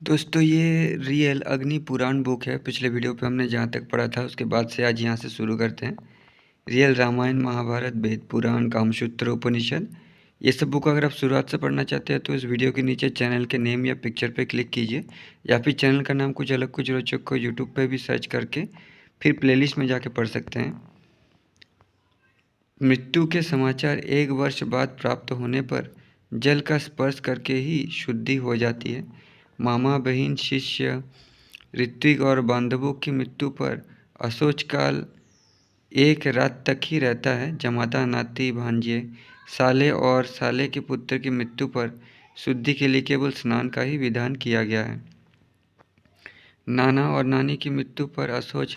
दोस्तों ये रियल अग्नि पुराण बुक है। पिछले वीडियो पे हमने जहाँ तक पढ़ा था उसके बाद से आज यहाँ से शुरू करते हैं। रियल रामायण, महाभारत, वेद पुराण, कामसूत्र, उपनिषद, ये सब बुक अगर आप शुरुआत से पढ़ना चाहते हैं तो इस वीडियो के नीचे चैनल के नेम या पिक्चर पे क्लिक कीजिए, या फिर चैनल का नाम कुछ अलग कुछ रोचक को यूट्यूब पे भी सर्च करके फिर प्लेलिस्ट में जाके पढ़ सकते हैं। मृत्यु के समाचार 1 वर्ष बाद प्राप्त होने पर जल का स्पर्श करके ही शुद्धि हो जाती है। मामा, बहन, शिष्य, ऋत्विक और बांधवों की मृत्यु पर अशोच काल 1 रात तक ही रहता है। जमाता, नाती, भांजे, साले और साले के पुत्र की मृत्यु पर शुद्धि के लिए केवल स्नान का ही विधान किया गया है। नाना और नानी की मृत्यु पर अशौच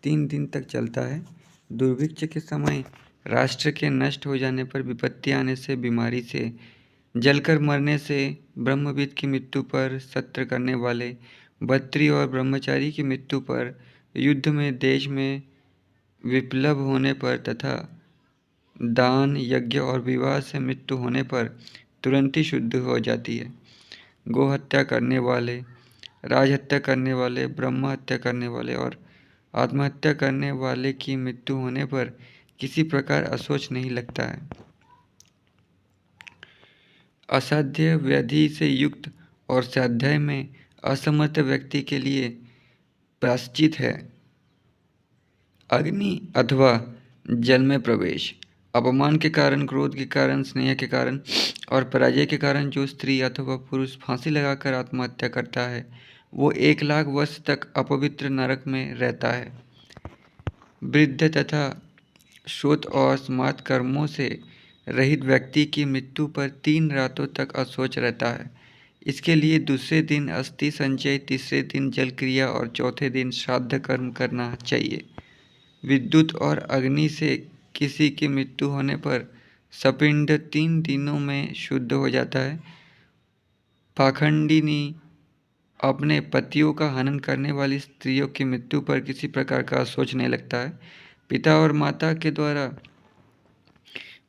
3 दिन तक चलता है। दुर्भिक्ष के समय, राष्ट्र के नष्ट हो जाने पर, विपत्ति आने से, बीमारी से, जलकर मरने से, ब्रह्मविद की मृत्यु पर, सत्र करने वाले बत्री और ब्रह्मचारी की मृत्यु पर, युद्ध में, देश में विप्लव होने पर तथा दान, यज्ञ और विवाह से मृत्यु होने पर तुरंत ही शुद्ध हो जाती है। गो हत्या करने वाले, राज हत्या करने वाले, ब्रह्म हत्या करने वाले और आत्महत्या करने वाले की मृत्यु होने पर किसी प्रकार अशौच नहीं लगता है। असाध्य व्याधि से युक्त और स्वाध्याय में असमर्थ व्यक्ति के लिए प्रायश्चित है अग्नि अथवा जल में प्रवेश। अपमान के कारण, क्रोध के कारण, स्नेह के कारण और पराजय के कारण जो स्त्री अथवा पुरुष फांसी लगाकर आत्महत्या करता है वो 1,00,000 वर्ष तक अपवित्र नरक में रहता है। वृद्ध तथा शोथ और स्मार्त कर्मों से रहित व्यक्ति की मृत्यु पर 3 रातों तक अशौच रहता है। इसके लिए दूसरे दिन अस्थि संचय, तीसरे दिन जल क्रिया और चौथे दिन श्राद्ध कर्म करना चाहिए। विद्युत और अग्नि से किसी की मृत्यु होने पर सपिंड 3 दिनों में शुद्ध हो जाता है। पाखंडिनी, अपने पतियों का हनन करने वाली स्त्रियों की मृत्यु पर किसी प्रकार का अशौच नहीं लगता है। पिता और माता के द्वारा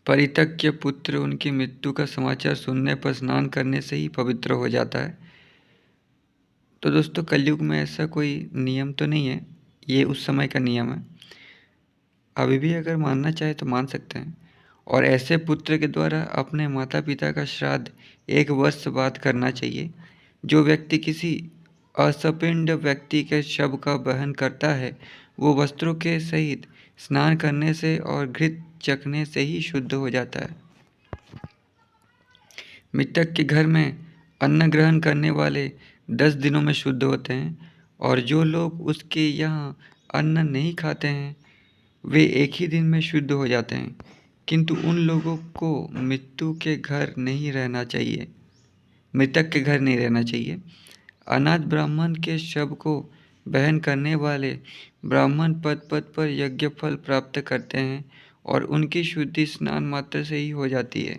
परित्यक्य पुत्र उनकी मृत्यु का समाचार सुनने पर स्नान करने से ही पवित्र हो जाता है। तो दोस्तों कलयुग में ऐसा कोई नियम तो नहीं है, ये उस समय का नियम है। अभी भी अगर मानना चाहे तो मान सकते हैं। और ऐसे पुत्र के द्वारा अपने माता पिता का श्राद्ध 1 वर्ष बाद करना चाहिए। जो व्यक्ति किसी असपिंड व्यक्ति के शव का वहन करता है वो वस्त्रों के सहित स्नान करने से और घृत चखने से ही शुद्ध हो जाता है। मृतक के घर में अन्न ग्रहण करने वाले 10 दिनों में शुद्ध होते हैं, और जो लोग उसके यहाँ अन्न नहीं खाते हैं वे 1 ही दिन में शुद्ध हो जाते हैं। किंतु उन लोगों को मृतक के घर नहीं रहना चाहिए। अनाथ ब्राह्मण के शव को वहन करने वाले ब्राह्मण पद पद पर यज्ञ फल प्राप्त करते हैं और उनकी शुद्धि स्नान मात्र से ही हो जाती है।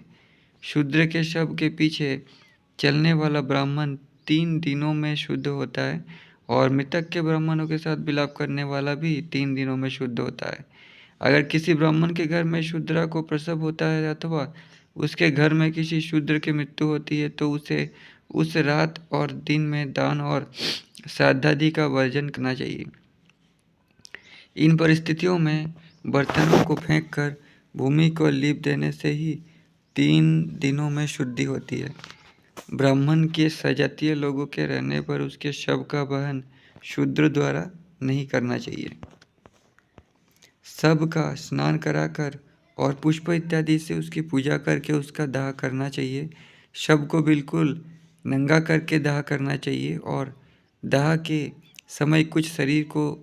शूद्र के शव के पीछे चलने वाला ब्राह्मण 3 दिनों में शुद्ध होता है, और मृतक के ब्राह्मणों के साथ विलाप करने वाला भी 3 दिनों में शुद्ध होता है। अगर किसी ब्राह्मण के घर में शूद्रा को प्रसव होता है अथवा उसके घर में किसी शूद्र की मृत्यु होती है तो उसे उस रात और दिन में दान और श्राद्धादि का वर्जन करना चाहिए। इन परिस्थितियों में बर्तनों को फेंककर भूमि को लीप देने से ही 3 दिनों में शुद्धि होती है। ब्राह्मण के सजातीय लोगों के रहने पर उसके शव का वहन शूद्र द्वारा नहीं करना चाहिए। सब का स्नान कराकर और पुष्प इत्यादि से उसकी पूजा करके उसका दाह करना चाहिए। शव को बिल्कुल नंगा करके दाह करना चाहिए और दाह के समय कुछ शरीर को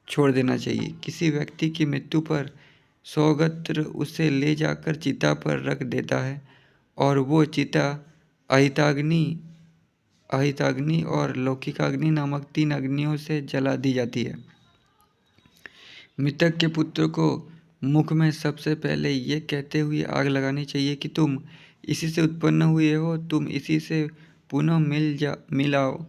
छोड़ देना चाहिए। किसी व्यक्ति की मृत्यु पर सौगत्र उसे ले जाकर चिता पर रख देता है और वो चिता अहिताग्नि और लौकिकाग्नि नामक 3 अग्नियों से जला दी जाती है। मृतक के पुत्र को मुख में सबसे पहले ये कहते हुए आग लगानी चाहिए कि तुम इसी से उत्पन्न हुए हो, तुम इसी से पुनः मिल आओ।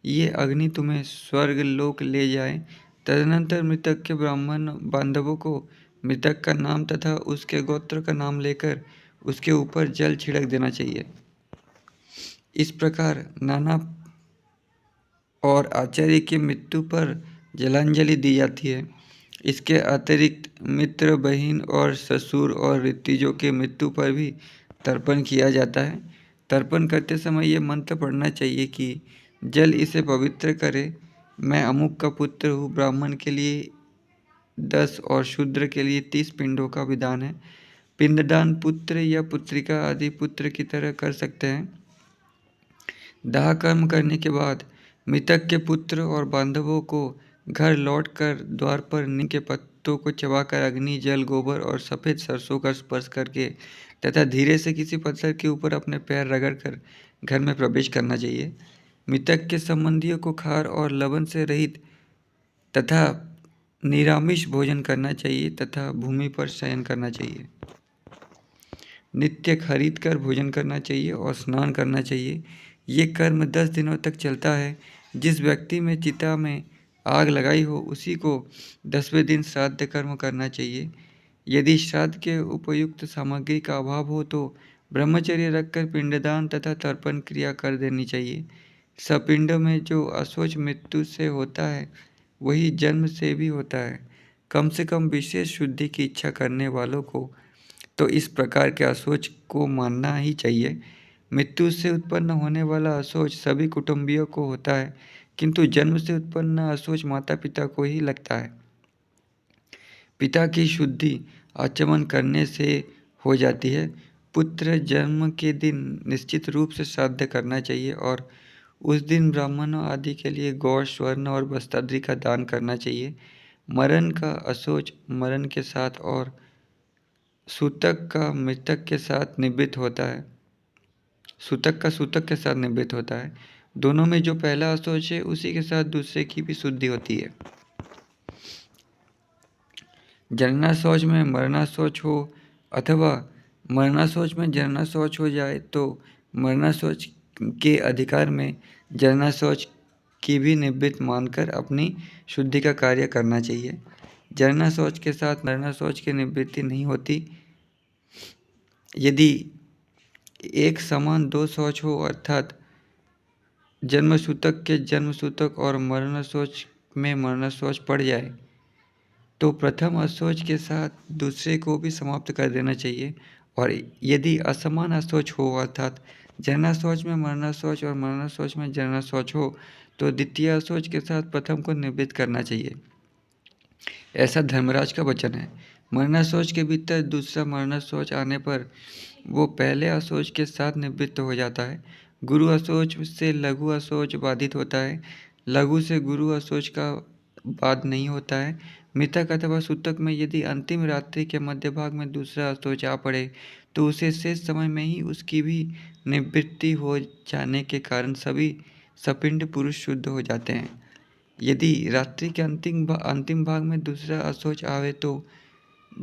ये अग्नि तुम्हें स्वर्ग लोक ले जाए। तदनंतर मृतक के ब्राह्मण बांधवों को मृतक का नाम तथा उसके गोत्र का नाम लेकर उसके ऊपर जल छिड़क देना चाहिए। इस प्रकार नाना और आचार्य की मृत्यु पर जलांजलि दी जाती है। इसके अतिरिक्त मित्र, बहन और ससुर और ऋत्विजों के मृत्यु पर भी तर्पण किया जाता है। तर्पण करते समय ये मंत्र पढ़ना चाहिए कि जल इसे पवित्र करे। मैं अमुक का पुत्र हूँ। ब्राह्मण के लिए 10 और शूद्र के लिए 30 पिंडों का विधान है। पिंडदान पुत्र या पुत्रिका आदि पुत्र की तरह कर सकते हैं। दाह कर्म करने के बाद मृतक के पुत्र और बांधवों को घर लौटकर द्वार पर नीम के पत्तों को चबाकर अग्नि, जल, गोबर और सफ़ेद सरसों का स्पर्श करके तथा धीरे से किसी पत्थर के ऊपर अपने पैर रगड़कर घर में प्रवेश करना चाहिए। मृतक के संबंधियों को खार और लवण से रहित तथा निरामिष भोजन करना चाहिए तथा भूमि पर शयन करना चाहिए। नित्य खरीद कर भोजन करना चाहिए और स्नान करना चाहिए। ये कर्म 10 दिनों तक चलता है। जिस व्यक्ति में चिता में आग लगाई हो उसी को 10वें दिन श्राद्ध कर्म करना चाहिए। यदि श्राद्ध के उपयुक्त सामग्री का अभाव हो तो ब्रह्मचर्य रखकर पिंडदान तथा तर्पण क्रिया कर देनी चाहिए। सपिंड में जो अशौच मृत्यु से होता है वही जन्म से भी होता है। कम से कम विशेष शुद्धि की इच्छा करने वालों को तो इस प्रकार के अशौच को मानना ही चाहिए। मृत्यु से उत्पन्न होने वाला अशौच सभी कुटुंबियों को होता है, किंतु जन्म से उत्पन्न अशौच माता पिता को ही लगता है। पिता की शुद्धि आचमन करने से हो जाती है। पुत्र जन्म के दिन निश्चित रूप से श्राद्ध करना चाहिए और उस दिन ब्राह्मणों आदि के लिए गौर, स्वर्ण और वस्त्रादि का दान करना चाहिए। मरण का अशौच मरण के साथ और सूतक का मृतक के साथ निवृत्त होता है। सूतक का सूतक के साथ निवृत्त होता है। दोनों में जो पहला अशौच है उसी के साथ दूसरे की भी शुद्धि होती है। जननाशौच में मरणाशौच हो अथवा मरणाशौच में जननाशौच हो जाए तो मरणाशौच के अधिकार में जननाशौच की भी निवृत्त मानकर अपनी शुद्धि का कार्य करना चाहिए। जननाशौच के साथ मरणाशौच की निवृत्ति नहीं होती। यदि एक समान 2 शौच हो अर्थात जन्मसूतक के जन्मसूतक और मरणाशौच में मरणाशौच पड़ जाए तो प्रथम अशौच के साथ दूसरे को भी समाप्त कर देना चाहिए। और यदि असमान अशौच हो अर्थात जननाशौच में मरणाशौच और मरणाशौच में जननाशौच हो तो द्वितीय अशौच के साथ प्रथम को निवृत्त करना चाहिए। ऐसा धर्मराज का वचन है। मरणाशौच के भीतर दूसरा मरणाशौच आने पर वो पहले अशौच के साथ निवृत्त हो जाता है। गुरु अशौच से लघु अशौच बाधित होता है। लघु से गुरु अशौच का बाध नहीं होता है। मृतक अथवा सूतक में यदि अंतिम रात्रि के मध्य भाग में दूसरा अशौच आ पड़े तो उसे शेष समय में ही उसकी भी निवृत्ति हो जाने के कारण सभी सपिंड पुरुष शुद्ध हो जाते हैं। यदि रात्रि के अंतिम भाग में दूसरा अशौच आवे तो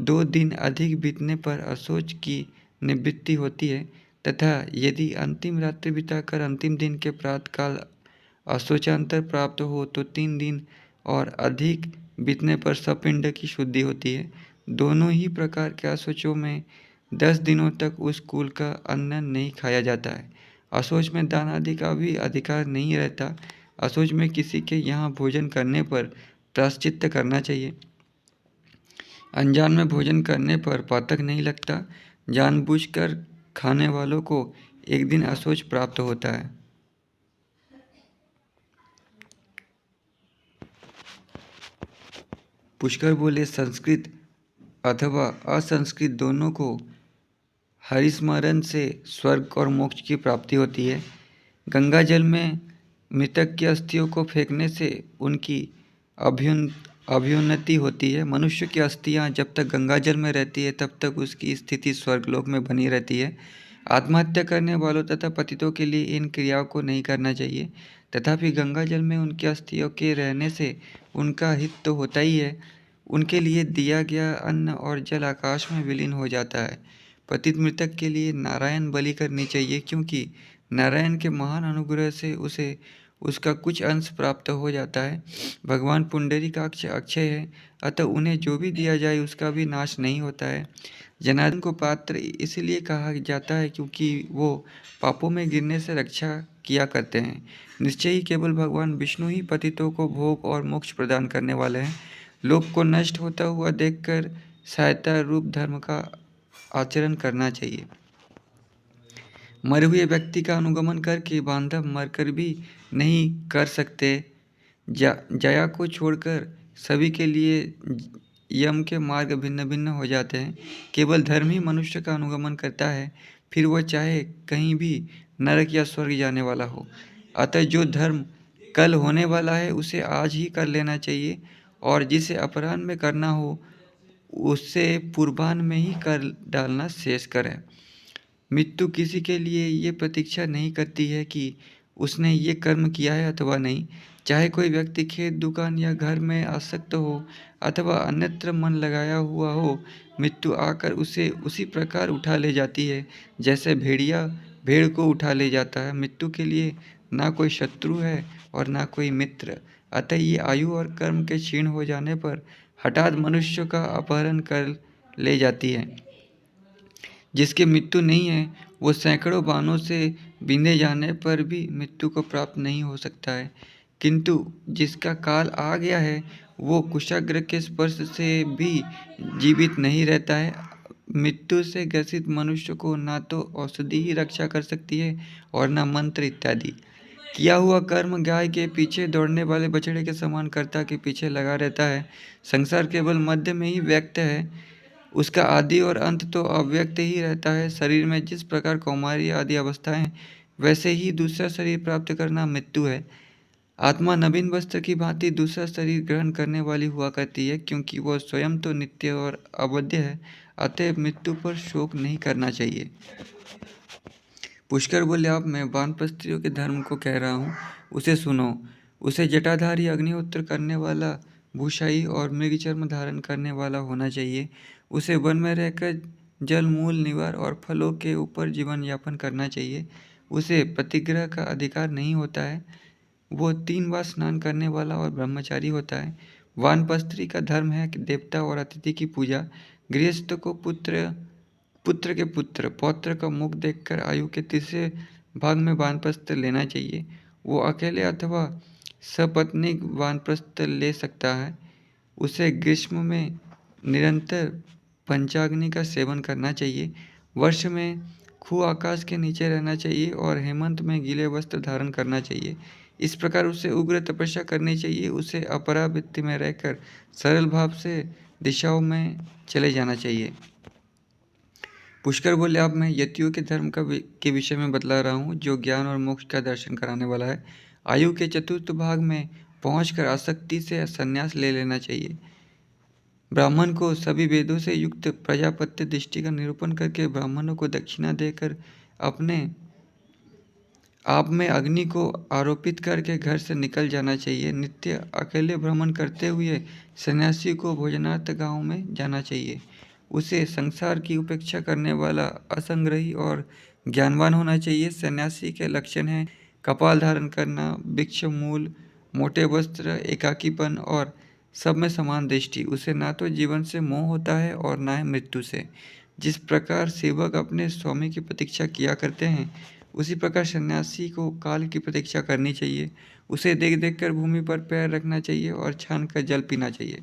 2 दिन अधिक बीतने पर अशौच की निवृत्ति होती है तथा यदि अंतिम रात्रि बिताकर अंतिम दिन के प्रातःकाल अशौचांतर प्राप्त हो तो 3 दिन और अधिक बीतने पर सपिंड की शुद्धि होती है। दोनों ही प्रकार के अशौचों में 10 दिनों तक उस कुल का अन्न नहीं खाया जाता है। अशौच में दान आदि का भी अधिकार नहीं रहता। अशौच में किसी के यहाँ भोजन करने पर प्रायश्चित्त करना चाहिए। अनजान में भोजन करने पर पातक नहीं लगता। जानबूझकर खाने वालों को एक दिन अशौच प्राप्त होता है। पुष्कर बोले, संस्कृत अथवा असंस्कृत दोनों को हरिस्मरण से स्वर्ग और मोक्ष की प्राप्ति होती है। गंगा जल में मृतक की अस्थियों को फेंकने से उनकी अभ्युन्नति होती है। मनुष्य की अस्थियां जब तक गंगा जल में रहती है तब तक उसकी स्थिति स्वर्गलोक में बनी रहती है। आत्महत्या करने वालों तथा पतितों के लिए इन क्रियाओं को नहीं करना चाहिए। तथापि गंगा जल में उनकी अस्थियों के रहने से उनका हित तो होता ही है। उनके लिए दिया गया अन्न और जल आकाश में विलीन हो जाता है। पतित मृतक के लिए नारायण बलि करनी चाहिए क्योंकि नारायण के महान अनुग्रह से उसे उसका कुछ अंश प्राप्त हो जाता है। भगवान पुंडरीकाक्ष अक्षय है, अतः उन्हें जो भी दिया जाए उसका भी नाश नहीं होता है। जनार्दन को पात्र इसलिए कहा जाता है क्योंकि वो पापों में गिरने से रक्षा किया करते हैं। निश्चय ही केवल भगवान विष्णु ही पतितों को भोग और मोक्ष प्रदान करने वाले हैं। लोक को नष्ट होता हुआ देखकर सहायता रूप धर्म का आचरण करना चाहिए। मरे हुए व्यक्ति का अनुगमन करके बांधव मरकर भी नहीं कर सकते। जया को छोड़कर सभी के लिए यम के मार्ग भिन्न भिन्न हो जाते हैं। केवल धर्म ही मनुष्य का अनुगमन करता है, फिर वह चाहे कहीं भी नरक या स्वर्ग जाने वाला हो। अतः जो धर्म कल होने वाला है उसे आज ही कर लेना चाहिए, और जिसे अपराह्न में करना हो उससे पूर्वाह्न में ही कर डालना शेष करें। मृत्यु किसी के लिए ये प्रतीक्षा नहीं करती है कि उसने ये कर्म किया है अथवा नहीं। चाहे कोई व्यक्ति खेत, दुकान या घर में आसक्त हो अथवा अन्यत्र मन लगाया हुआ हो, मृत्यु आकर उसे उसी प्रकार उठा ले जाती है जैसे भेड़िया भेड़ को उठा ले जाता है। मृत्यु के लिए ना कोई शत्रु है और ना कोई मित्र। अतः ये आयु और कर्म के क्षीण हो जाने पर हठात मनुष्य का अपहरण कर ले जाती है। जिसकी मृत्यु नहीं है वो सैकड़ों बाणों से बींधे जाने पर भी मृत्यु को प्राप्त नहीं हो सकता है, किंतु जिसका काल आ गया है वो कुशाग्र के स्पर्श से भी जीवित नहीं रहता है। मृत्यु से ग्रसित मनुष्य को ना तो औषधि ही रक्षा कर सकती है और ना मंत्र इत्यादि। किया हुआ कर्म गाय के पीछे दौड़ने वाले बछड़े के समान कर्ता के पीछे लगा रहता है। संसार केवल मध्य में ही व्यक्त है, उसका आदि और अंत तो अव्यक्त ही रहता है। शरीर में जिस प्रकार कौमारी आदि अवस्थाएं हैं, वैसे ही दूसरा शरीर प्राप्त करना मृत्यु है। आत्मा नवीन वस्त्र की भांति दूसरा शरीर ग्रहण करने वाली हुआ करती है, क्योंकि वह स्वयं तो नित्य और अवध्य है। अतः मृत्यु पर शोक नहीं करना चाहिए। पुष्कर बोले, अब मैं वानप्रस्थियों के धर्म को कह रहा हूँ, उसे सुनो। उसे जटाधारी, अग्निहोत्र करने वाला, भूषाई और मृग चर्म धारण करने वाला होना चाहिए। उसे वन में रहकर जल, मूल, निवार और फलों के ऊपर जीवन यापन करना चाहिए। उसे प्रतिग्रह का अधिकार नहीं होता है। वो 3 बार स्नान करने वाला और ब्रह्मचारी होता है। वानप्रस्थी का धर्म है कि देवता और अतिथि की पूजा। गृहस्थ को पुत्र के पुत्र पौत्र का मुख देखकर आयु के तीसरे भाग में वानप्रस्थ लेना चाहिए। वो अकेले अथवा सपत्नीक वानप्रस्थ ले सकता है। उसे ग्रीष्म में निरंतर पंचाग्नि का सेवन करना चाहिए। वर्ष में खूह आकाश के नीचे रहना चाहिए और हेमंत में गीले वस्त्र धारण करना चाहिए। इस प्रकार उसे उग्र तपस्या करनी चाहिए। उसे अपरावृत्ति में रहकर सरल भाव से दिशाओं में चले जाना चाहिए। पुष्कर बोले, अब मैं यतियों के धर्म के विषय में बतला रहा हूँ, जो ज्ञान और मोक्ष का दर्शन कराने वाला है। आयु के चतुर्थ भाग में पहुंचकर आसक्ति से संन्यास ले लेना चाहिए। ब्राह्मण को सभी वेदों से युक्त प्रजापत्य दृष्टि का निरूपण करके ब्राह्मणों को दक्षिणा देकर अपने आप में अग्नि को आरोपित करके घर से निकल जाना चाहिए। नित्य अकेले भ्रमण करते हुए सन्यासी को भोजनार्थ गांव में जाना चाहिए। उसे संसार की उपेक्षा करने वाला, असंग्रही और ज्ञानवान होना चाहिए। सन्यासी के लक्षण हैं कपाल धारण करना, वृक्ष मूल, मोटे वस्त्र, एकाकीपन और सब में समान दृष्टि। उसे ना तो जीवन से मोह होता है और ना ही मृत्यु से। जिस प्रकार सेवक अपने स्वामी की प्रतीक्षा किया करते हैं, उसी प्रकार सन्यासी को काल की प्रतीक्षा करनी चाहिए। उसे देख देख कर भूमि पर पैर रखना चाहिए और छान कर जल पीना चाहिए।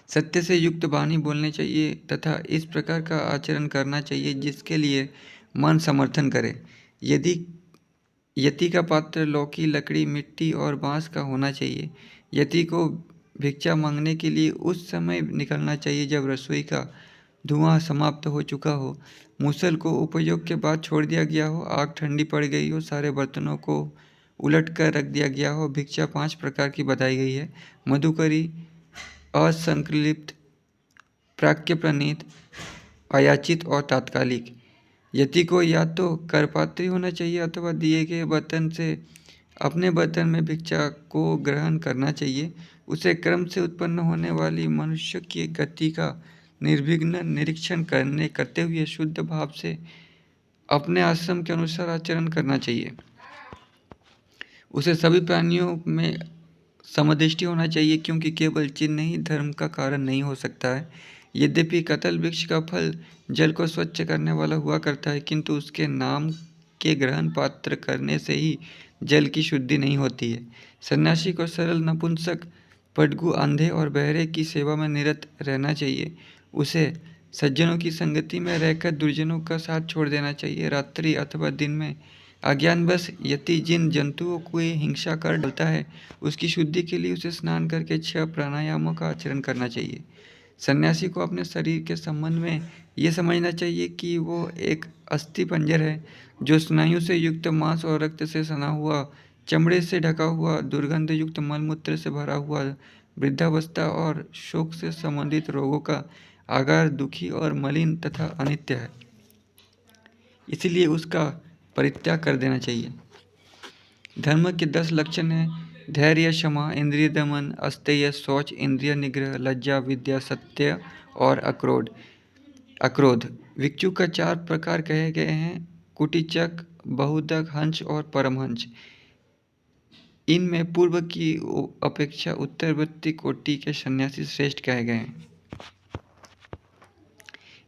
सत्य से युक्त वाणी बोलनी चाहिए तथा इस प्रकार का आचरण करना चाहिए जिसके लिए मन समर्थन करे। यदि यति का पात्र लौकी, लकड़ी, मिट्टी और बांस का होना चाहिए। यति को भिक्षा मांगने के लिए उस समय निकलना चाहिए जब रसोई का धुआं समाप्त हो चुका हो, मूसल को उपयोग के बाद छोड़ दिया गया हो, आग ठंडी पड़ गई हो, सारे बर्तनों को उलट कर रख दिया गया हो। भिक्षा 5 प्रकार की बताई गई है: मधुकरी, असंकलिप्त, प्राक्य प्रणीत, अयाचित और तात्कालिक। यति को या तो करपात्री होना चाहिए अथवा दिए गए बर्तन से अपने बर्तन में भिक्षा को ग्रहण करना चाहिए। उसे क्रम से उत्पन्न होने वाली मनुष्य की गति का निर्विघ्न निरीक्षण करते हुए शुद्ध भाव से अपने आश्रम के अनुसार आचरण करना चाहिए। उसे सभी प्राणियों में समदृष्टि होना चाहिए, क्योंकि केवल चिन्ह ही धर्म का कारण नहीं हो सकता है। यद्यपि कतल वृक्ष का फल जल को स्वच्छ करने वाला हुआ करता है, किंतु उसके नाम के ग्रहण पात्र करने से ही जल की शुद्धि नहीं होती है। सन्यासी को सरल नपुंसक, पटगु, अंधे और बहरे की सेवा में निरत रहना चाहिए। उसे सज्जनों की संगति में रहकर दुर्जनों का साथ छोड़ देना चाहिए। रात्रि अथवा दिन में अज्ञानवश यति जिन जंतुओं को ये हिंसा कर डालता है, उसकी शुद्धि के लिए उसे स्नान करके 6 प्राणायामों का आचरण करना चाहिए। सन्यासी को अपने शरीर के संबंध में ये समझना चाहिए कि वो एक अस्थि पंजर है, जो स्नायु से युक्त मांस और रक्त से सना हुआ, चमड़े से ढका हुआ, दुर्गंध युक्त मलमूत्र से भरा हुआ, वृद्धावस्था और शोक से संबंधित रोगों का आगार, दुखी और मलिन तथा अनित्य है। इसीलिए उसका परित्याग कर देना चाहिए। धर्म के 10 लक्षण हैं: धैर्य, क्षमा, इंद्रिय दमन, अस्तेय, शौच, इंद्रिय निग्रह, लज्जा, विद्या, सत्य और अक्रोध। भिक्षु का 4 प्रकार कहे गए हैं: कुटीचक, बहुदक, हंस और परमहंस। इनमें पूर्व की अपेक्षा उत्तरवर्ती कोटि के सन्यासी श्रेष्ठ कहे गए हैं।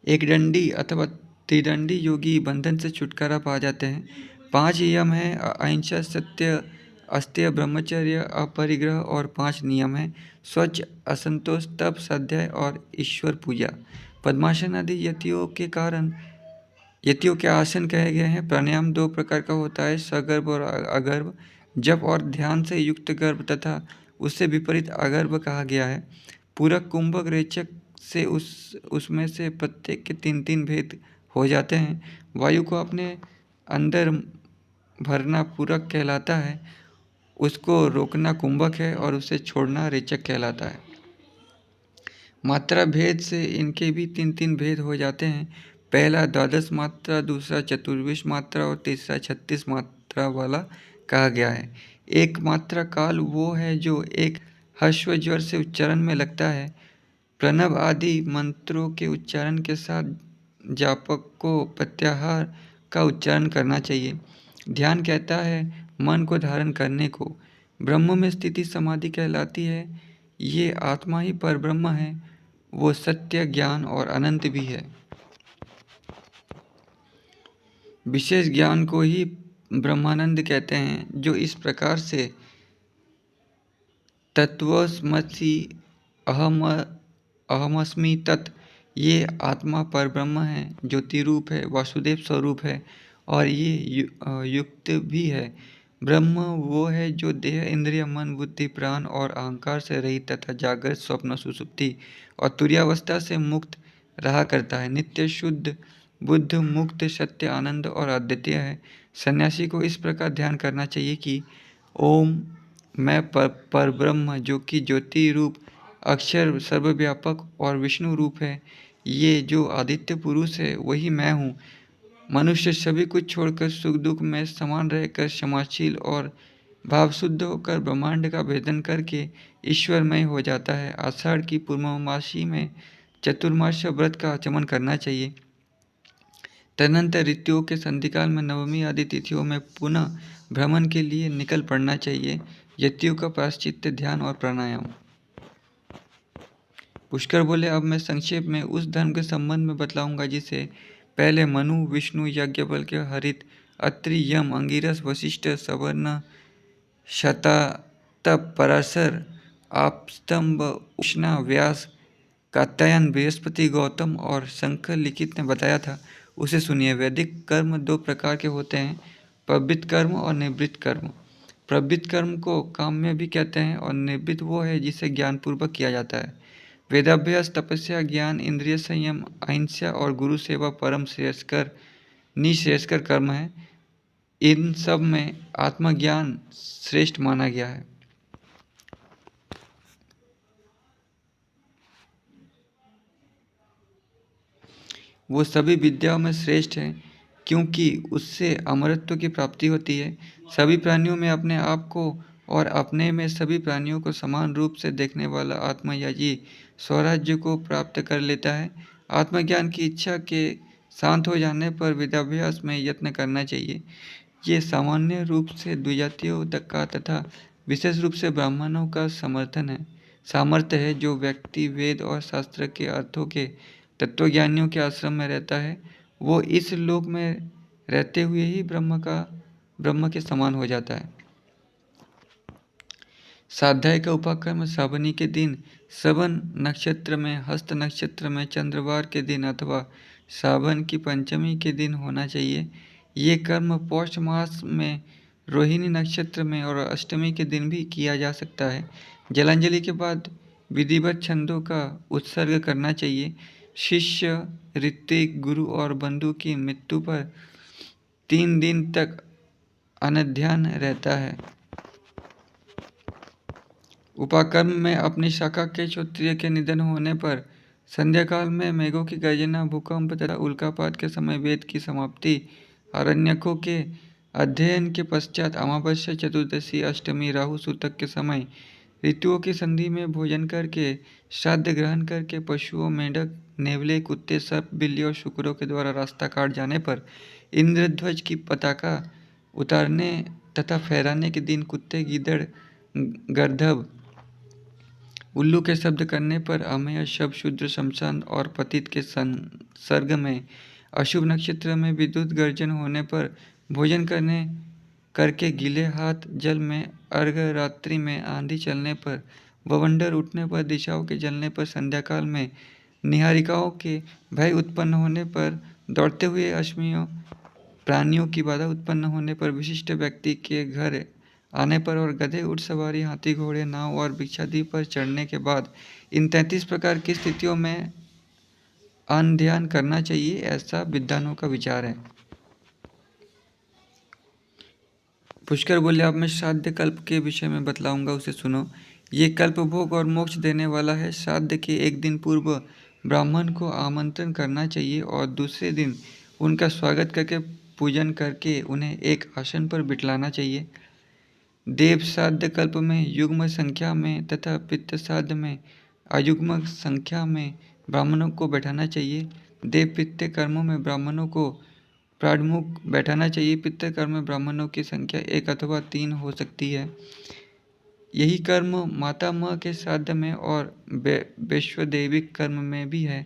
एक दंडी अथवा त्रिदंडी योगी बंधन से छुटकारा पा जाते हैं। 5 यम हैं: अहिंसा, सत्य, अस्तेय, ब्रह्मचर्य, अपरिग्रह। और 5 नियम हैं: स्वच्छ, असंतोष, तप, स्वाध्याय और ईश्वर पूजा। पद्मासन आदि यतियों के आसन कहे गए हैं। प्राणायाम 2 प्रकार का होता है: सगर्भ और अगर्भ। जप और ध्यान से युक्त गर्भ तथा उससे विपरीत अगर्भ कहा गया है। पूरक, कुंभक, रेचक से उसमें से प्रत्येक के 3-3 भेद हो जाते हैं। वायु को अपने अंदर भरना पूरक कहलाता है, उसको रोकना कुंभक है और उसे छोड़ना रेचक कहलाता है। मात्रा भेद से इनके भी 3-3 भेद हो जाते हैं। पहला 12 मात्रा, दूसरा 24 मात्रा और तीसरा 36 मात्रा वाला कहा गया है। एक मात्रा काल वो है जो एक ह्रस्व ज्वर से उच्चारण में लगता है। प्रणव आदि मंत्रों के उच्चारण के साथ जापक को प्रत्याहार का उच्चारण करना चाहिए। ध्यान कहता है मन को धारण करने को। ब्रह्म में स्थिति समाधि कहलाती है। ये आत्मा ही परब्रह्म है, वो सत्य, ज्ञान और अनंत भी है। विशेष ज्ञान को ही ब्रह्मानंद कहते हैं, जो इस प्रकार से तत्वमसि, अहमस्मि तत्, ये आत्मा परब्रह्म है, ज्योति रूप है, वासुदेव स्वरूप है और ये युक्त भी है। ब्रह्म वो है जो देह, इंद्रिय, मन, बुद्धि, प्राण और अहंकार से रहित तथा जागृत, स्वप्न, सुषुप्ति और तुरीयावस्था से मुक्त रहा करता है। नित्य, शुद्ध, बुद्ध, मुक्त, सत्य, आनंद और अद्वितीय है। सन्यासी को इस प्रकार ध्यान करना चाहिए कि ओम, मैं परब्रह्म जो कि ज्योति रूप, अक्षर, सर्वव्यापक और विष्णु रूप है, ये जो आदित्य पुरुष है वही मैं हूँ। मनुष्य सभी कुछ छोड़कर सुख दुख में समान रहकर क्षमाशील और भावशुद्ध होकर ब्रह्मांड का भेदन करके ईश्वरमय हो जाता है। आषाढ़ की पूर्णमासी में चतुर्मास व्रत का आचमन करना चाहिए। तदनंतर ऋतुओं के संधिकाल में नवमी आदि तिथियों में पुनः भ्रमण के लिए निकल पड़ना चाहिए। यतियों का प्रायश्चित्त, ध्यान और प्राणायाम। पुष्कर बोले, अब मैं संक्षेप में उस धर्म के संबंध में बतलाऊंगा जिसे पहले मनु, विष्णु, याज्ञवल्क्य, हरित, अत्रि, यम, अंगिरस, वशिष्ठ, सवर्ण, शतातप, पराशर, आपस्तंभ, उष्णा, व्यास, कात्यायन, बृहस्पति, गौतम और शंकर लिखित ने बताया था, उसे सुनिए। वैदिक कर्म 2 प्रकार के होते हैं: प्रवृत्त कर्म और निवृत्त कर्म। प्रवृत्त कर्म को काम्य भी कहते हैं और निवृत्त वो है जिसे ज्ञानपूर्वक किया जाता है। वेदाभ्यास, तपस्या, ज्ञान, इंद्रिय संयम, अहिंसा और गुरु सेवा परम निश्रेयस्कर कर्म है। इन सब में आत्मज्ञान श्रेष्ठ माना गया है। वो सभी विद्याओं में श्रेष्ठ है, क्योंकि उससे अमरत्व की प्राप्ति होती है। सभी प्राणियों में अपने आप को और अपने में सभी प्राणियों को समान रूप से देखने वाला आत्मयाजी स्वराज्य को प्राप्त कर लेता है। आत्मज्ञान की इच्छा के शांत हो जाने पर वेदाभ्यास में यत्न करना चाहिए। ये सामान्य रूप से द्विजातियों का तथा विशेष रूप से ब्राह्मणों का सामर्थ्य है। जो व्यक्ति वेद और शास्त्र के अर्थों के तत्वज्ञानियों के आश्रम में रहता है, वो इस लोक में रहते हुए ही ब्रह्म के समान हो जाता है। स्वाध्याय का उपाकर्म श्रावणी के दिन, श्रवण नक्षत्र में, हस्त नक्षत्र में, चंद्रवार के दिन अथवा श्रावण की पंचमी के दिन होना चाहिए। ये कर्म पौष मास में, रोहिणी नक्षत्र में और अष्टमी के दिन भी किया जा सकता है। जलांजलि के बाद विधिवत छंदों का उत्सर्ग करना चाहिए। शिष्य, ऋत्विक, गुरु और बंधु की मृत्यु पर 3 दिन तक अनध्यान रहता है। उपाकर्म में अपनी शाखा के क्षत्रिय के निधन होने पर संध्या काल में मेघों की गर्जना, भूकंप तथा उल्कापात के समय वेद की समाप्ति, आरण्यकों के अध्ययन के पश्चात अमावस्या, चतुर्दशी, अष्टमी, राहु सूतक के समय, ऋतुओं की संधि में भोजन करके, श्राद्ध ग्रहण करके, पशुओं, मेढक, नेवले, कुत्ते, सर्प, बिल्ली और शुक्रों के द्वारा रास्ता काट जाने पर, इंद्रध्वज की पताका उतारने तथा फहराने के दिन, कुत्ते, गीदड़, गर्दभ, उल्लू के शब्द करने पर, अमेय, शव, शूद्र, शमशान और पतित के संसर्ग में, अशुभ नक्षत्र में विद्युत गर्जन होने पर, भोजन करके गीले हाथ जल में, अर्घ रात्रि में, आंधी चलने पर, बवंडर उठने पर, दिशाओं के जलने पर, संध्या काल में, निहारिकाओं के भय उत्पन्न होने पर, दौड़ते हुए अश्वियों प्राणियों की बाधा उत्पन्न होने पर, विशिष्ट व्यक्ति के घर आने पर और गधे, ऊंट सवारी, हाथी, घोड़े, नाव और भिक्षादी पर चढ़ने के बाद इन 33 प्रकार की स्थितियों में अन्न ध्यान करना चाहिए, ऐसा विद्वानों का विचार है। पुष्कर बोले, अब मैं श्राद्ध कल्प के विषय में बतलाऊंगा, उसे सुनो। ये कल्प भोग और मोक्ष देने वाला है। श्राद्ध के एक दिन पूर्व ब्राह्मण को आमंत्रण करना चाहिए और दूसरे दिन उनका स्वागत करके पूजन करके उन्हें एक आसन पर बिठलाना चाहिए। देव श्राद्ध कल्प में युग्म संख्या में तथा पितृ श्राद्ध में अयुग्म संख्या में ब्राह्मणों को बैठाना चाहिए। देव पितृ कर्मों में ब्राह्मणों को प्राणमुख बैठाना चाहिए। पितृ कर्म में ब्राह्मणों की संख्या 1 अथवा 3 हो सकती है। यही कर्म मातामह के श्राद्ध में और वैश्वदेविक कर्म में भी है।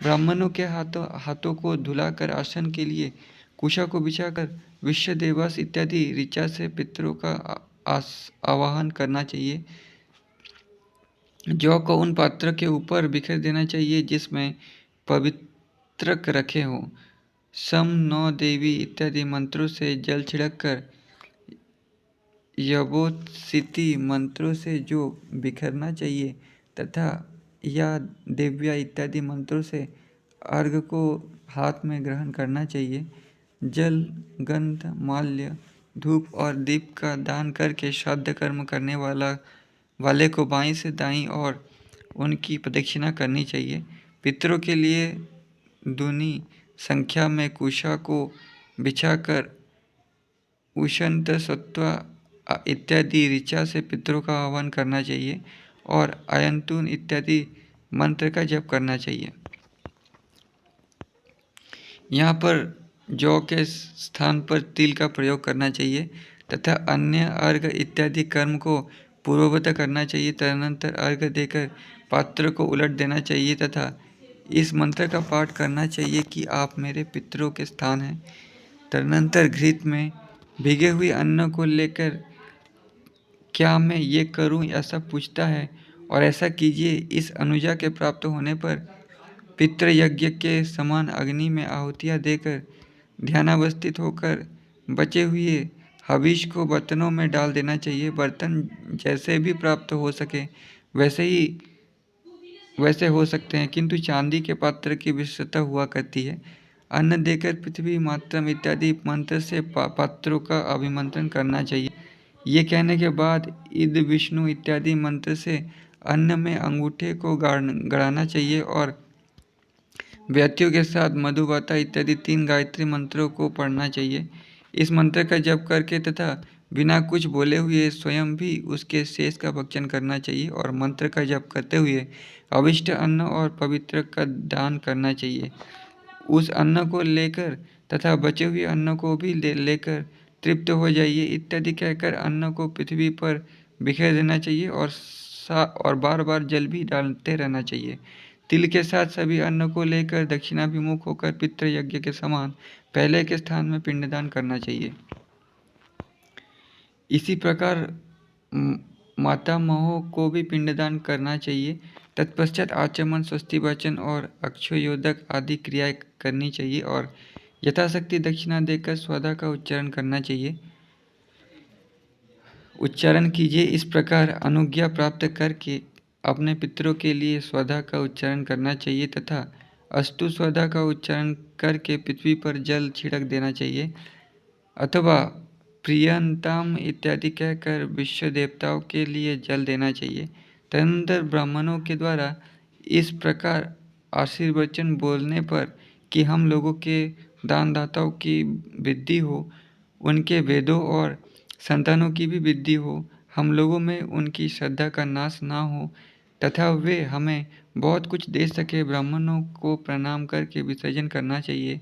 ब्राह्मणों के हाथों को धुलाकर आसन के लिए कुशा को बिछाकर विश्व देवास इत्यादि ऋचा से पितरों का आवाहन करना चाहिए। जौ को उन पात्र के ऊपर बिखेर देना चाहिए जिसमें पवित्रक रखे हो। सम, नौ देवी इत्यादि मंत्रों से जल छिड़क कर यवोत्सिति मंत्रों से जो बिखरना चाहिए तथा या देव्या इत्यादि मंत्रों से अर्घ को हाथ में ग्रहण करना चाहिए। जल, गंध, माल्य, धूप और दीप का दान करके श्राद्ध कर्म करने वाले को बाईं से दाईं और उनकी प्रदक्षिणा करनी चाहिए। पितरों के लिए दूनी संख्या में कुशा को बिछाकर उषंत, सत्वा इत्यादि ऋचा से पितरों का आह्वान करना चाहिए और अयंतुन इत्यादि मंत्र का जप करना चाहिए। यहाँ पर जौ के स्थान पर तिल का प्रयोग करना चाहिए तथा अन्य अर्घ इत्यादि कर्म को पूर्ववत करना चाहिए। तदनंतर अर्घ देकर पात्र को उलट देना चाहिए तथा इस मंत्र का पाठ करना चाहिए कि आप मेरे पितरों के स्थान हैं। तदनंतर घृत में भीगे हुए अन्न को लेकर क्या मैं ये करूं ऐसा पूछता है और ऐसा कीजिए। इस अनुजा के प्राप्त होने पर पितृयज्ञ के समान अग्नि में आहुतियाँ देकर ध्यानावस्थित होकर बचे हुए हविष को बर्तनों में डाल देना चाहिए। बर्तन जैसे भी प्राप्त हो सके वैसे हो सकते हैं, किंतु चांदी के पात्र की विशेषता हुआ करती है। अन्न देकर पृथ्वी मात्रम इत्यादि मंत्र से पात्रों का अभिमंत्रण करना चाहिए। ये कहने के बाद इद विष्णु इत्यादि मंत्र से अन्न में अंगूठे को गड़ाना चाहिए और व्यक्तियों के साथ मधुबाता इत्यादि 3 गायत्री मंत्रों को पढ़ना चाहिए। इस मंत्र का जप करके तथा बिना कुछ बोले हुए स्वयं भी उसके शेष का भक्षण करना चाहिए और मंत्र का जप करते हुए अविष्ट अन्न और पवित्र का दान करना चाहिए। उस अन्न को लेकर तथा बचे हुए अन्न को भी लेकर तृप्त हो जाइए इत्यादि कहकर अन्न को पृथ्वी पर बिखेर देना चाहिए और बार बार जल भी डालते रहना चाहिए। तिल के साथ सभी अन्न को लेकर दक्षिणाभिमुख होकर पितृ यज्ञ के समान पहले के स्थान में पिंडदान करना चाहिए। इसी प्रकार मातामहों को भी पिंडदान करना चाहिए। तत्पश्चात आचमन, स्वस्ति वाचन और अक्षयोदक आदि क्रियाएं करनी चाहिए और यथाशक्ति दक्षिणा देकर स्वधा का उच्चारण करना चाहिए। उच्चारण कीजिए। इस प्रकार अनुज्ञा प्राप्त करके अपने पितरों के लिए स्वधा का उच्चारण करना चाहिए तथा अस्तु स्वधा का उच्चारण करके पृथ्वी पर जल छिड़क देना चाहिए अथवा प्रियंताम इत्यादि कहकर विश्व देवताओं के लिए जल देना चाहिए। तदनंतर ब्राह्मणों के द्वारा इस प्रकार आशीर्वचन बोलने पर कि हम लोगों के दानदाताओं की वृद्धि हो, उनके वेदों और संतानों की भी वृद्धि हो, हम लोगों में उनकी श्रद्धा का नाश ना हो तथा वे हमें बहुत कुछ दे सके, ब्राह्मणों को प्रणाम करके विसर्जन करना चाहिए।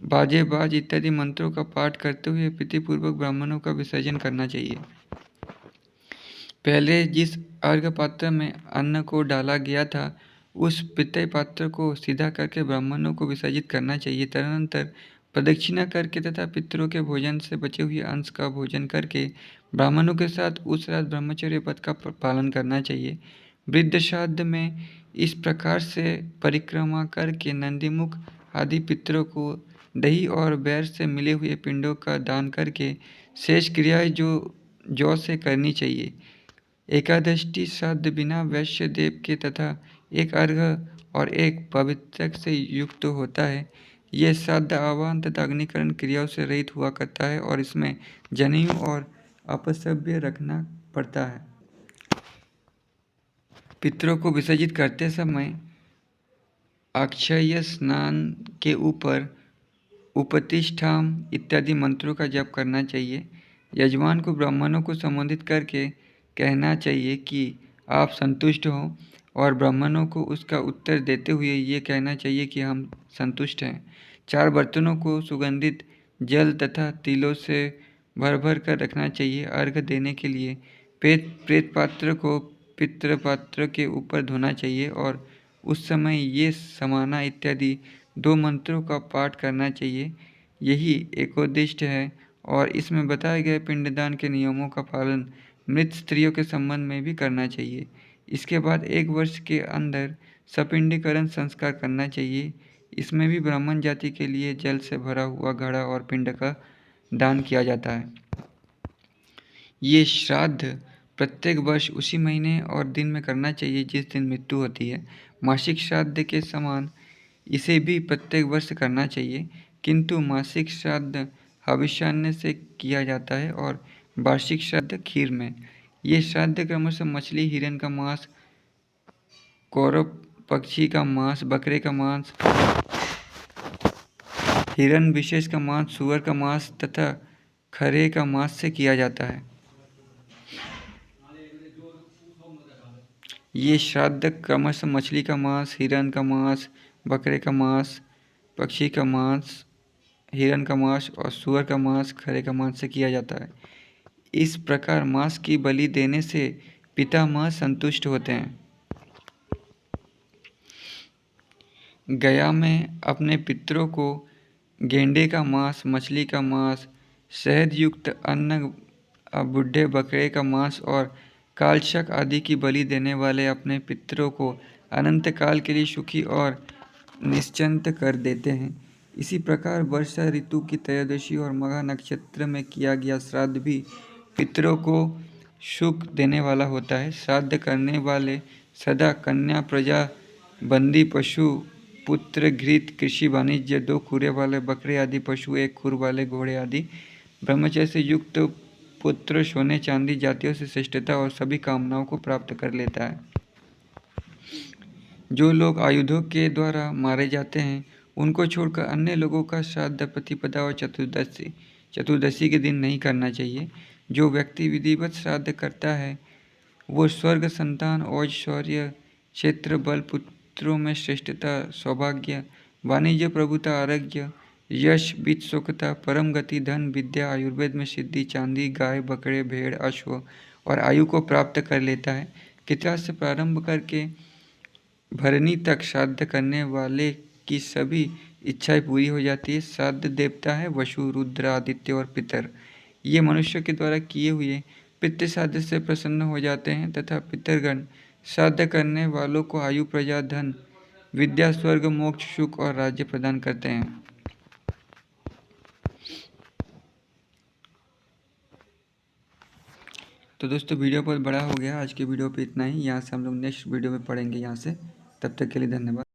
बाजे बाज इत्यादि मंत्रों का पाठ करते हुए प्रीतिपूर्वक ब्राह्मणों का विसर्जन करना चाहिए। पहले जिस अर्घ्य पात्र में अन्न को डाला गया था उस पितृ पात्र को सीधा करके ब्राह्मणों को विसर्जित करना चाहिए। तदनंतर प्रदक्षिणा करके तथा पितरों के भोजन से बचे हुए अंश का भोजन करके ब्राह्मणों के साथ उस रात ब्रह्मचर्य व्रत का पालन करना चाहिए। वृद्ध श्राद्ध में इस प्रकार से परिक्रमा करके नंदीमुख आदि पितरों को दही और बैर से मिले हुए पिंडों का दान करके शेष क्रियाएं जो जौ से करनी चाहिए। एकादशी श्राद्ध बिना वैश्य देव के तथा एक अर्घ्य और एक पवित्रक से युक्त होता है। यह श्राद्ध आवाहन तथा अग्निकरण क्रियाओं से रहित हुआ करता है और इसमें जनेऊ और अपसभ्य रखना पड़ता है। पितरों को विसर्जित करते समय अक्षय स्नान के ऊपर उपतिष्ठाम इत्यादि मंत्रों का जप करना चाहिए। यजमान को ब्राह्मणों को संबोधित करके कहना चाहिए कि आप संतुष्ट हो और ब्राह्मणों को उसका उत्तर देते हुए ये कहना चाहिए कि हम संतुष्ट हैं। 4 बर्तनों को सुगंधित जल तथा तिलों से भर भर कर रखना चाहिए। अर्घ्य देने के लिए प्रेत पात्र को पितृ पात्र के ऊपर धोना चाहिए और उस समय ये समाना इत्यादि 2 मंत्रों का पाठ करना चाहिए। यही एकोद्दिष्ट है और इसमें बताए गए पिंडदान के नियमों का पालन मृत स्त्रियों के संबंध में भी करना चाहिए। इसके बाद 1 वर्ष के अंदर सपिंडीकरण संस्कार करना चाहिए। इसमें भी ब्राह्मण जाति के लिए जल से भरा हुआ घड़ा और पिंड का दान किया जाता है। ये श्राद्ध प्रत्येक वर्ष उसी महीने और दिन में करना चाहिए जिस दिन मृत्यु होती है। मासिक श्राद्ध के समान इसे भी प्रत्येक वर्ष करना चाहिए, किंतु मासिक श्राद्ध हविष्यान्न से किया जाता है और वार्षिक श्राद्ध खीर में। ये श्राद्ध क्रमशः मछली, हिरण का मांस, कौरव पक्षी का मांस, बकरे का मांस, हिरण विशेष का मांस, सुअर का मांस तथा खरे का मांस से किया जाता है। ये श्राद्ध क्रमशः मछली का मांस, हिरण का मांस, बकरे का मांस, पक्षी का मांस, हिरण का मांस और सुअर का मांस, खरे का मांस से किया जाता है। इस प्रकार मांस की बलि देने से पितामह संतुष्ट होते हैं। गया में अपने पितरों को गेंडे का मांस, मछली का मांस, शहद युक्त अन्न, बूढ़े बकरे का मांस और कालशक आदि की बलि देने वाले अपने पितरों को अनंत काल के लिए सुखी और निश्चिंत कर देते हैं। इसी प्रकार वर्षा ऋतु की त्रयोदशी और मघा नक्षत्र में किया गया श्राद्ध भी पितरों को सुख देने वाला होता है। श्राद्ध करने वाले सदा कन्या, प्रजा, बंदी पशु, पुत्र, घृत, कृषि वाणिज्य, 2 खुरे वाले बकरे आदि पशु, 1 खुर वाले घोड़े आदि ब्रह्मचर्य से युक्त पुत्र सोने चांदी जातियों से श्रेष्ठता और सभी कामनाओं को प्राप्त कर लेता है। जो लोग आयुधों के द्वारा मारे जाते हैं उनको छोड़कर अन्य लोगों का श्राद्ध प्रतिपदा और चतुर्दशी के दिन नहीं करना चाहिए। जो व्यक्ति विधिवत श्राद्ध करता है वो स्वर्ग, संतान, ऐश्वर्य, क्षेत्र, बल, पुत्रों में श्रेष्ठता, सौभाग्य, वाणिज्य, प्रभुता, आरोग्य, यश, वित्त, सुखता, परम गति, धन, विद्या, आयुर्वेद में सिद्धि, चांदी, गाय, बकरे, भेड़, अश्व और आयु को प्राप्त कर लेता है। किताब से प्रारंभ करके भरनी तक श्राद्ध करने वाले की सभी इच्छाएं पूरी हो जाती है। श्राद्ध देवता है वसु, रुद्र, आदित्य और पितर। ये मनुष्य के द्वारा किए हुए पितृ श्राद्ध से प्रसन्न हो जाते हैं तथा पितरगण श्राद्ध करने वालों को आयु, प्रजा, धन, विद्या, स्वर्ग, मोक्ष, सुख और राज्य प्रदान करते हैं। तो दोस्तों वीडियो बहुत बड़ा हो गया, आज की वीडियो पे इतना ही। यहाँ से हम लोग नेक्स्ट वीडियो में पढ़ेंगे यहाँ से। तब तक के लिए धन्यवाद।